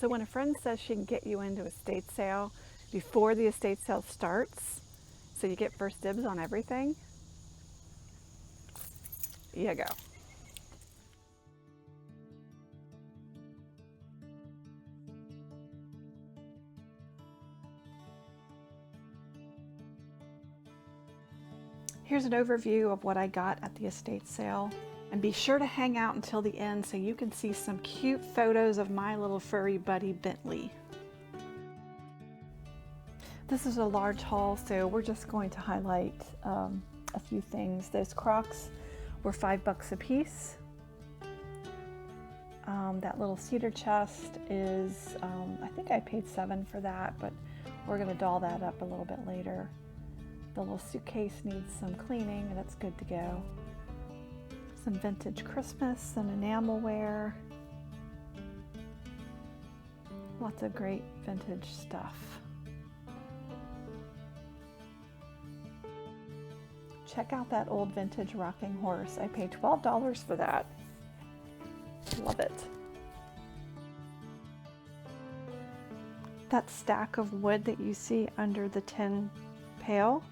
So when a friend says she can get you into a estate sale before the estate sale starts, so you get first dibs on everything, you go. Here's an overview of what I got at the estate sale. And be sure to hang out until the end so you can see some cute photos of my little furry buddy Bentley. This is a large haul, so we're just going to highlight a few things. Those Crocs were $5 a piece. That little cedar chest is, I think I paid $7 for that, but we're going to doll that up a little bit later. The little suitcase needs some cleaning and it's good to go. Some vintage Christmas, some enamelware. Lots of great vintage stuff. Check out that old vintage rocking horse. I paid $12 for that. Love it. That stack of wood that you see under the tin pail,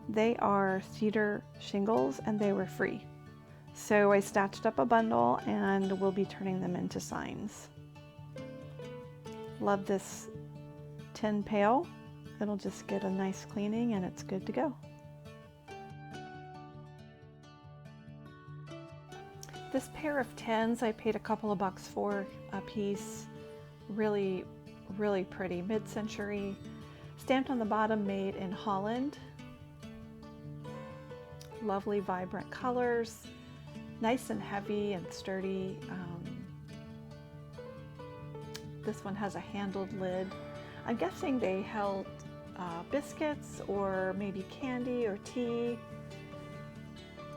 they are cedar shingles and they were free. So I snatched up a bundle and we'll be turning them into signs. Love this tin pail. It'll just get a nice cleaning and it's good to go. This pair of tins I paid a couple of bucks for a piece. Really, really pretty, mid-century. Stamped on the bottom, made in Holland. Lovely, vibrant colors. Nice and heavy and sturdy. This one has a handled lid. I'm guessing they held biscuits or maybe candy or tea.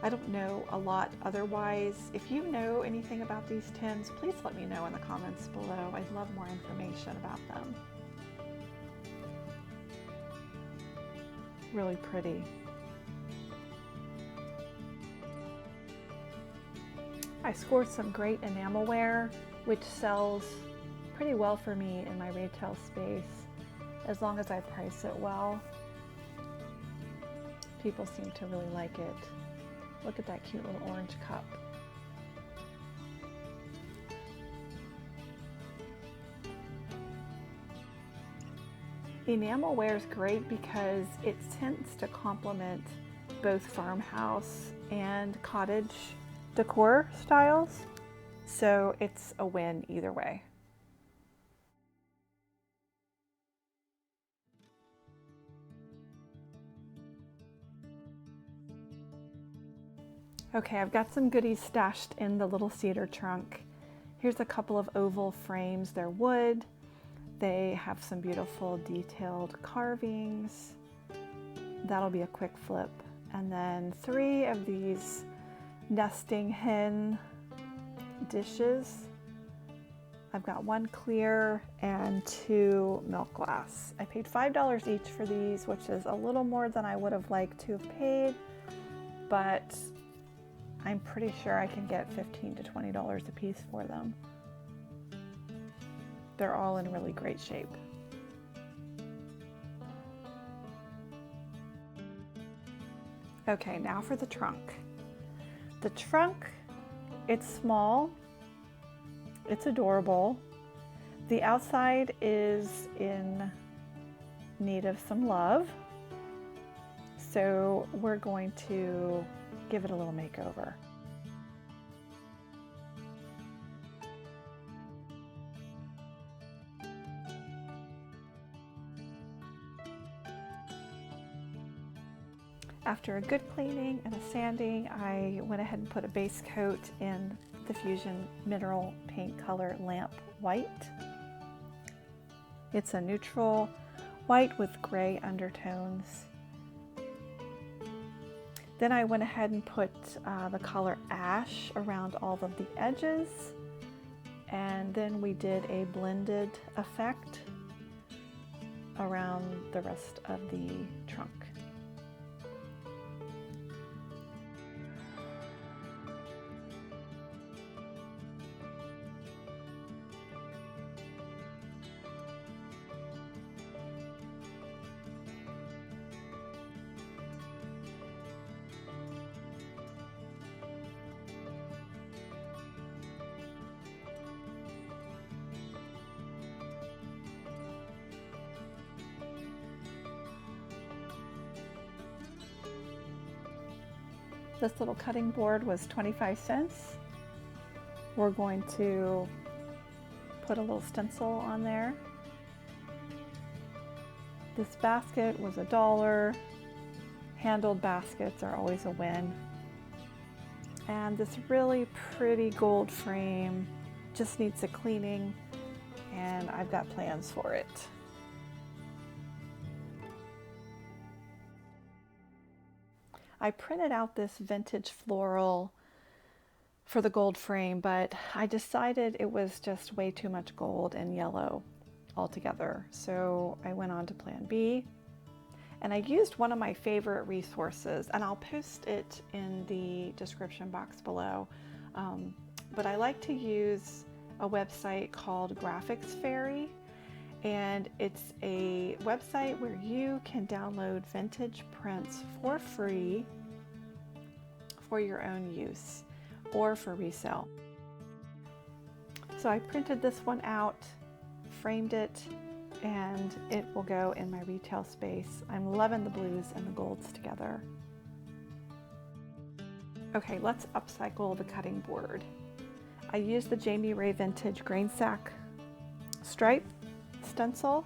I don't know a lot otherwise. If you know anything about these tins, please let me know in the comments below. I'd love more information about them. Really pretty. I scored some great enamelware, which sells pretty well for me in my retail space, as long as I price it well. People seem to really like it. Look at that cute little orange cup. Enamelware is great because it tends to complement both farmhouse and cottage decor styles, so it's a win either way. Okay, I've got some goodies stashed in the little cedar trunk. Here's a couple of oval frames. They're wood. They have some beautiful detailed carvings. That'll be a quick flip. And then 3 of these nesting hen dishes. I've got 1 clear and 2 milk glass. I paid $5 each for these, which is a little more than I would have liked to have paid, but I'm pretty sure I can get $15 to $20 a piece for them. They're all in really great shape. Okay, now for the trunk. The trunk, it's small, it's adorable. The outside is in need of some love, so we're going to give it a little makeover. After a good cleaning and a sanding, I went ahead and put a base coat in the Fusion Mineral Paint Color Lamp White. It's a neutral white with gray undertones. Then I went ahead and put the color Ash around all of the edges, and then we did a blended effect around the rest of the trunk. This little cutting board was 25 cents. We're going to put a little stencil on there. This basket was $1. Handled baskets are always a win. And this really pretty gold frame just needs a cleaning, and I've got plans for it. I printed out this vintage floral for the gold frame, but I decided it was just way too much gold and yellow altogether. So I went on to plan B, and I used one of my favorite resources, and I'll post it in the description box below. But I like to use a website called Graphics Fairy, and it's a website where you can download vintage prints for free for your own use or for resale. So I printed this one out, framed it, and it will go in my retail space. I'm loving the blues and the golds together. Okay, let's upcycle the cutting board. I used the Jamie Ray Vintage grain sack stripe stencil,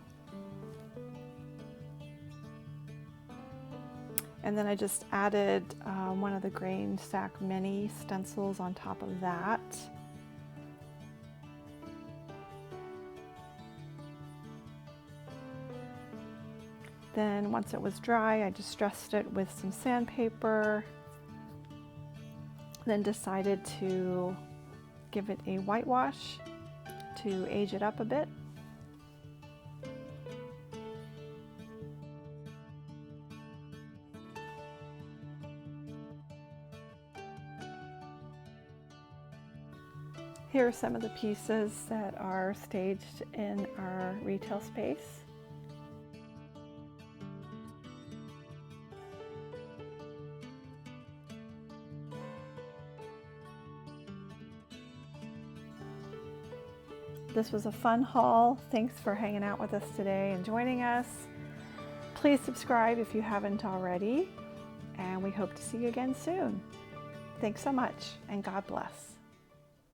and then I just added one of the grain sack mini stencils on top of that. Then once it was dry, I distressed it with some sandpaper, then decided to give it a whitewash to age it up a bit. Here are some of the pieces that are staged in our retail space. This was a fun haul. Thanks for hanging out with us today and joining us. Please subscribe if you haven't already, and we hope to see you again soon. Thanks so much, and God bless.